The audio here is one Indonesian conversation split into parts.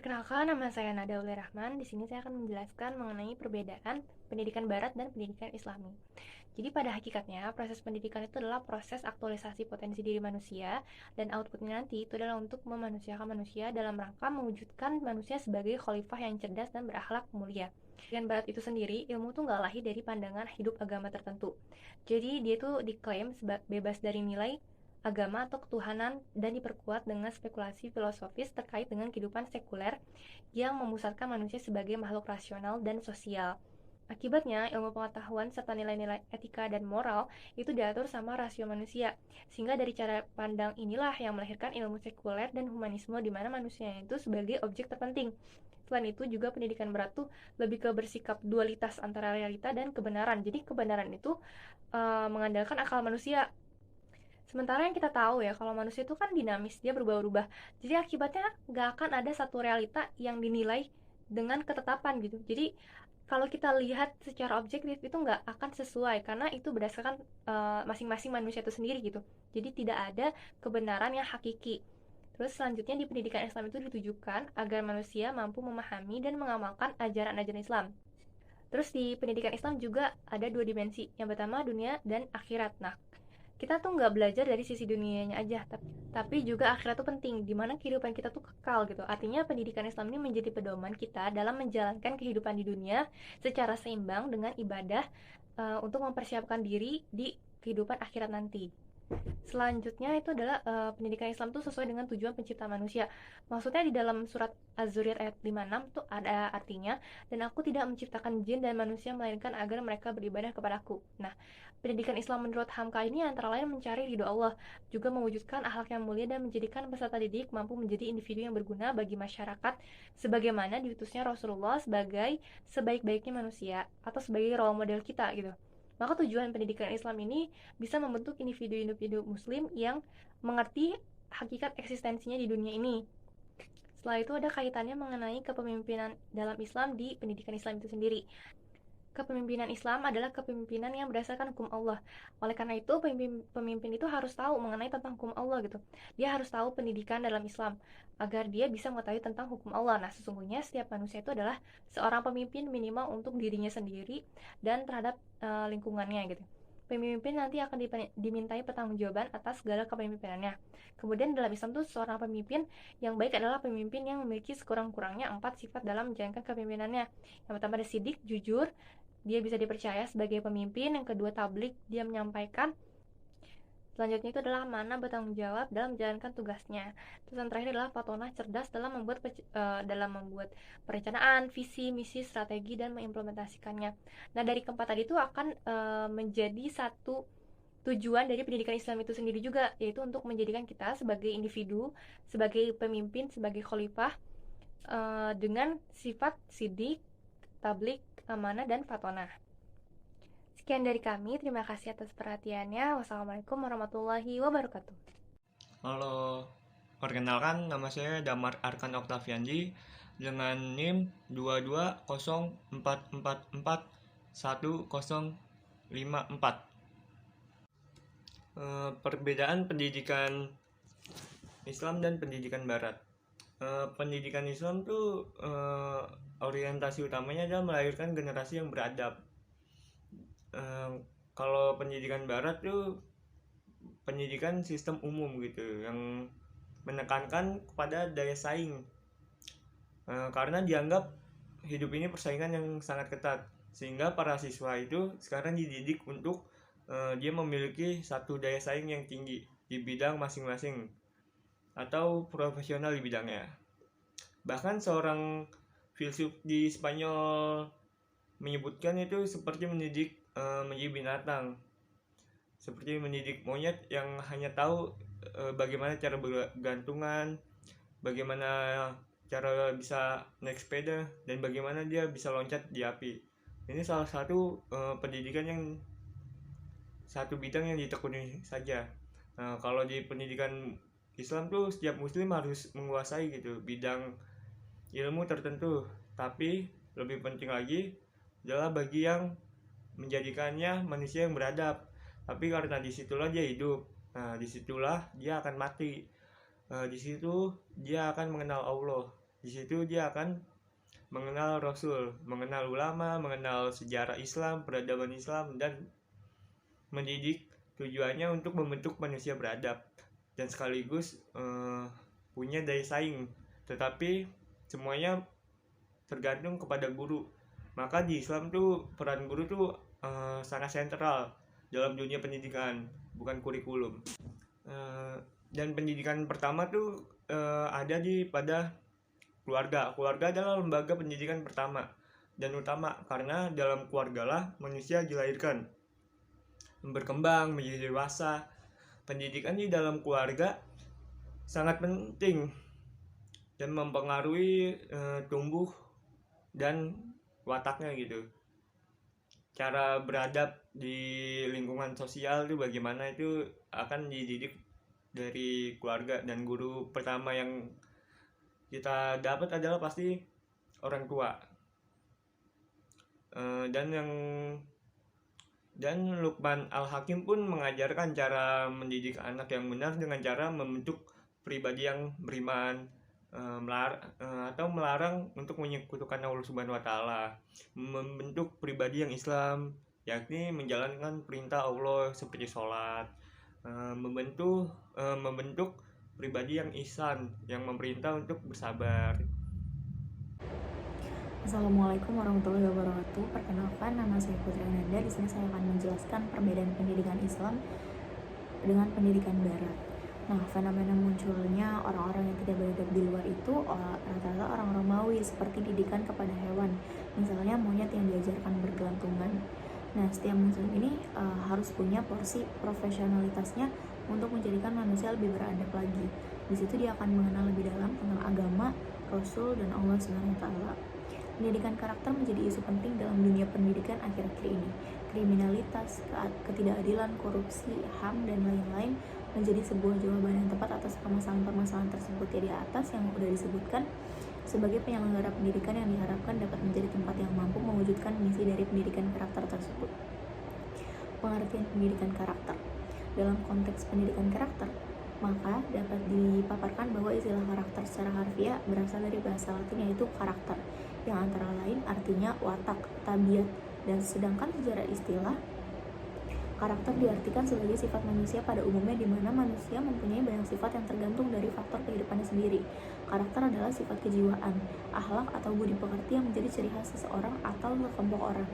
Perkenalkan, nama saya Nada Uli Rahman. Di sini saya akan menjelaskan mengenai perbedaan pendidikan Barat dan pendidikan Islami. Jadi pada hakikatnya, proses pendidikan itu adalah proses aktualisasi potensi diri manusia, dan outputnya nanti itu adalah untuk memanusiakan manusia dalam rangka mewujudkan manusia sebagai khalifah yang cerdas dan berakhlak mulia. Pendidikan Barat itu sendiri, ilmu tuh nggak lahir dari pandangan hidup agama tertentu. Jadi dia tuh diklaim bebas dari nilai agama atau ketuhanan dan diperkuat dengan spekulasi filosofis terkait dengan kehidupan sekuler yang memusatkan manusia sebagai makhluk rasional dan sosial. Akibatnya, ilmu pengetahuan serta nilai-nilai etika dan moral itu diatur sama rasio manusia. Sehingga dari cara pandang inilah yang melahirkan ilmu sekuler dan humanisme di mana manusia itu sebagai objek terpenting. Selain itu juga pendidikan berat tuh lebih ke bersikap dualitas antara realita dan kebenaran. Jadi kebenaran itu mengandalkan akal manusia. Sementara yang kita tahu ya, kalau manusia itu kan dinamis, dia berubah-ubah. Jadi akibatnya nggak akan ada satu realita yang dinilai dengan ketetapan gitu. Jadi kalau kita lihat secara objektif itu nggak akan sesuai karena itu berdasarkan masing-masing manusia itu sendiri gitu. Jadi tidak ada kebenaran yang hakiki. Terus selanjutnya di pendidikan Islam itu ditujukan agar manusia mampu memahami dan mengamalkan ajaran-ajaran Islam. Terus di pendidikan Islam juga ada dua dimensi. Yang pertama dunia dan akhirat. Nah, kita tuh nggak belajar dari sisi dunianya aja, tapi juga akhirat tuh penting, dimana kehidupan kita tuh kekal gitu. Artinya pendidikan Islam ini menjadi pedoman kita dalam menjalankan kehidupan di dunia secara seimbang dengan ibadah untuk mempersiapkan diri di kehidupan akhirat nanti. Selanjutnya itu adalah pendidikan Islam tuh sesuai dengan tujuan pencipta manusia. Maksudnya di dalam surat Az-Zuriyat ayat 56 tuh ada artinya, dan aku tidak menciptakan jin dan manusia melainkan agar mereka beribadah kepadaku. Nah, pendidikan Islam menurut Hamka ini antara lain mencari ridho Allah, juga mewujudkan akhlak yang mulia dan menjadikan peserta didik mampu menjadi individu yang berguna bagi masyarakat sebagaimana diutusnya Rasulullah sebagai sebaik-baiknya manusia atau sebagai role model kita gitu. Maka tujuan pendidikan Islam ini bisa membentuk individu-individu muslim yang mengerti hakikat eksistensinya di dunia ini. Setelah itu ada kaitannya mengenai kepemimpinan dalam Islam di pendidikan Islam itu sendiri. Kepemimpinan Islam adalah kepemimpinan yang berdasarkan hukum Allah. Oleh karena itu, pemimpin itu harus tahu mengenai tentang hukum Allah gitu. Dia harus tahu pendidikan dalam Islam agar dia bisa mengetahui tentang hukum Allah. Nah, sesungguhnya setiap manusia itu adalah seorang pemimpin minimal untuk dirinya sendiri dan terhadap lingkungannya gitu. Pemimpin nanti akan dimintai pertanggungjawaban atas segala kepemimpinannya. Kemudian dalam Islam tuh seorang pemimpin yang baik adalah pemimpin yang memiliki sekurang-kurangnya 4 sifat dalam menjalankan kepemimpinannya. Yang pertama ada sidik, jujur, dia bisa dipercaya sebagai pemimpin. Yang kedua tablik, dia menyampaikan. Selanjutnya itu adalah mana bertanggung jawab dalam menjalankan tugasnya. Terus yang terakhir adalah fatonah, cerdas dalam membuat perencanaan, visi, misi, strategi dan mengimplementasikannya. Nah, dari keempat tadi itu akan menjadi satu tujuan dari pendidikan Islam itu sendiri juga, yaitu untuk menjadikan kita sebagai individu, sebagai pemimpin, sebagai khalifah dengan sifat sidik, tablik, amanah, dan fatonah. Sekian dari kami, terima kasih atas perhatiannya. Wassalamualaikum warahmatullahi wabarakatuh. Halo, perkenalkan nama saya Damar Arkan Oktavianji dengan NIM 22044410054. Perbedaan pendidikan Islam dan pendidikan Barat. Pendidikan Islam tuh orientasi utamanya adalah melahirkan generasi yang beradab. Kalau pendidikan Barat tuh pendidikan sistem umum gitu yang menekankan kepada daya saing, karena dianggap hidup ini persaingan yang sangat ketat, sehingga para siswa itu sekarang dididik untuk dia memiliki satu daya saing yang tinggi di bidang masing-masing atau profesional di bidangnya. Bahkan seorang filsuf di Spanyol menyebutkan itu seperti mendidik menjadi binatang, seperti mendidik monyet yang hanya tahu bagaimana cara bergantungan, bagaimana cara bisa naik sepeda, dan bagaimana dia bisa loncat di api. Ini salah satu pendidikan yang satu bidang yang ditekuni saja. Kalau di pendidikan Islam tuh setiap muslim harus menguasai gitu bidang ilmu tertentu, tapi lebih penting lagi adalah bagi yang menjadikannya manusia yang beradab. Tapi karena disitulah dia hidup, nah disitulah dia akan mati, di situ dia akan mengenal Allah, Di situ dia akan mengenal Rasul, mengenal ulama, mengenal sejarah Islam, peradaban Islam, dan mendidik, tujuannya untuk membentuk manusia beradab dan sekaligus punya daya saing. Tetapi semuanya tergantung kepada guru. Maka di Islam tuh peran guru tuh sangat sentral dalam dunia pendidikan, bukan kurikulum. Dan pendidikan pertama tuh ada pada keluarga. Keluarga adalah lembaga pendidikan pertama dan utama, karena dalam keluargalah manusia dilahirkan, berkembang menjadi dewasa. Pendidikan di dalam keluarga sangat penting dan mempengaruhi tumbuh dan wataknya gitu. Cara beradab di lingkungan sosial itu bagaimana, itu akan dididik dari keluarga, dan guru pertama yang kita dapat adalah pasti orang tua. Dan Luqman Al-Hakim pun mengajarkan cara mendidik anak yang benar dengan cara membentuk pribadi yang beriman, atau melarang untuk menyekutukan Allah Subhanahu wa taala, membentuk pribadi yang Islam, yakni menjalankan perintah Allah seperti sholat, membentuk pribadi yang ihsan, yang memerintah untuk bersabar. Assalamualaikum warahmatullahi wabarakatuh. Perkenalkan, nama saya Putri Ananda. Di sini saya akan menjelaskan perbedaan pendidikan Islam dengan pendidikan Barat. Nah, fenomena munculnya orang-orang yang tidak beradab di luar itu rata-rata orang Romawi, seperti didikan kepada hewan, misalnya monyet yang diajarkan bergelantungan. Nah, setiap muslim ini harus punya porsi profesionalitasnya untuk menjadikan manusia lebih beradab lagi. Di situ dia akan mengenal lebih dalam tentang agama, Rasul, dan Allah Subhanahu wa taala. Pendidikan karakter menjadi isu penting dalam dunia pendidikan akhir-akhir ini. Kriminalitas, ketidakadilan, korupsi, HAM, dan lain-lain menjadi sebuah jawaban yang tepat atas permasalahan-permasalahan tersebut ya di atas yang sudah disebutkan. Sebagai penyelenggara pendidikan yang diharapkan dapat menjadi tempat yang mampu mewujudkan misi dari pendidikan karakter tersebut. Pengertian pendidikan karakter. Dalam konteks pendidikan karakter, maka dapat dipaparkan bahwa istilah karakter secara harfiah berasal dari bahasa Latin, yaitu karakter, yang antara lain artinya watak, tabiat, dan sedangkan secara istilah karakter diartikan sebagai sifat manusia pada umumnya, di mana manusia mempunyai banyak sifat yang tergantung dari faktor kehidupannya sendiri. Karakter adalah sifat kejiwaan, akhlak atau budi pekerti yang menjadi ciri khas seseorang atau sekelompok orang.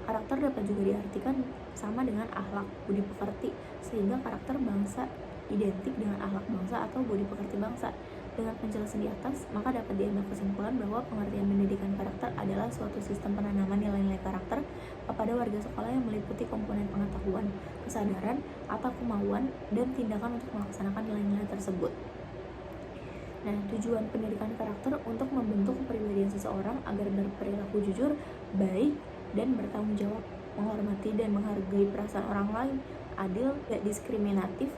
Karakter dapat juga diartikan sama dengan akhlak, budi pekerti, sehingga karakter bangsa identik dengan akhlak bangsa atau budi pekerti bangsa. Dengan penjelasan di atas, maka dapat diambil kesimpulan bahwa pengertian pendidikan karakter adalah suatu sistem penanaman nilai-nilai karakter kepada warga sekolah yang meliputi komponen pengetahuan, kesadaran, atau kemauan, dan tindakan untuk melaksanakan nilai-nilai tersebut. Nah, tujuan pendidikan karakter untuk membentuk kepribadian seseorang agar berperilaku jujur, baik, dan bertanggung jawab, menghormati dan menghargai perasaan orang lain, adil, tidak diskriminatif,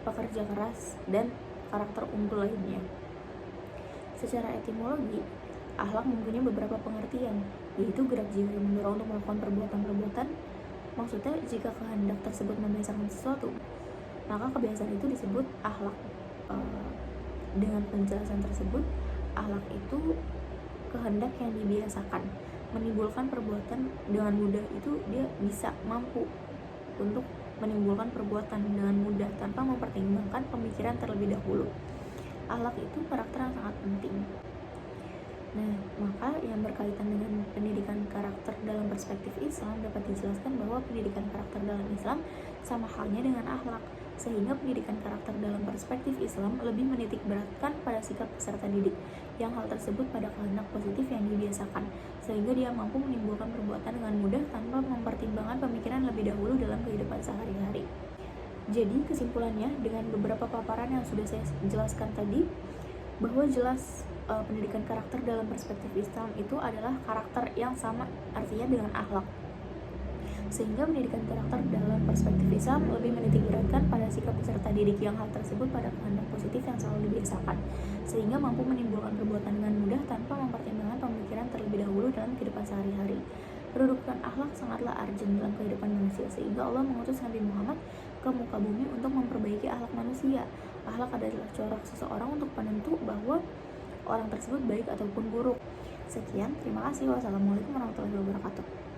pekerja keras, dan karakter unggul lainnya. Secara etimologi, akhlak mempunyai beberapa pengertian, yaitu gerak jiwa yang mendorong untuk melakukan perbuatan-perbuatan. Maksudnya, jika kehendak tersebut membiasakan sesuatu, maka kebiasaan itu disebut akhlak. Dengan penjelasan tersebut, akhlak itu kehendak yang dibiasakan, menimbulkan perbuatan dengan mudah. Itu dia bisa mampu untuk menimbulkan perbuatan dengan mudah tanpa mempertimbangkan pemikiran terlebih dahulu. Akhlak itu karakter yang sangat penting. Nah, maka yang berkaitan dengan pendidikan karakter dalam perspektif Islam dapat dijelaskan bahwa pendidikan karakter dalam Islam sama halnya dengan akhlak, sehingga pendidikan karakter dalam perspektif Islam lebih menitik beratkan pada sikap peserta didik, yang hal tersebut pada kehendak positif yang dibiasakan, sehingga dia mampu menimbulkan perbuatan dengan mudah tanpa mempertimbangkan pemikiran lebih dahulu dalam kehidupan sehari-hari. Jadi kesimpulannya, dengan beberapa paparan yang sudah saya jelaskan tadi, bahwa jelas pendidikan karakter dalam perspektif Islam itu adalah karakter yang sama artinya dengan akhlak, sehingga pendidikan karakter dalam perspektif Islam lebih menitik beratkan pada sikap peserta didik, yang hal tersebut pada kehendak positif yang selalu dibiasakan, sehingga mampu menimbulkan perbuatan dengan mudah tanpa mempertimbangkan pemikiran terlebih dahulu dalam kehidupan sehari-hari. Kedudukan akhlak sangatlah urgent dalam kehidupan manusia, sehingga Allah mengutus Nabi Muhammad ke muka bumi untuk memperbaiki akhlak manusia. Akhlak adalah corak seseorang untuk penentu bahwa orang tersebut baik ataupun buruk. Sekian, terima kasih. Wassalamualaikum warahmatullahi wabarakatuh.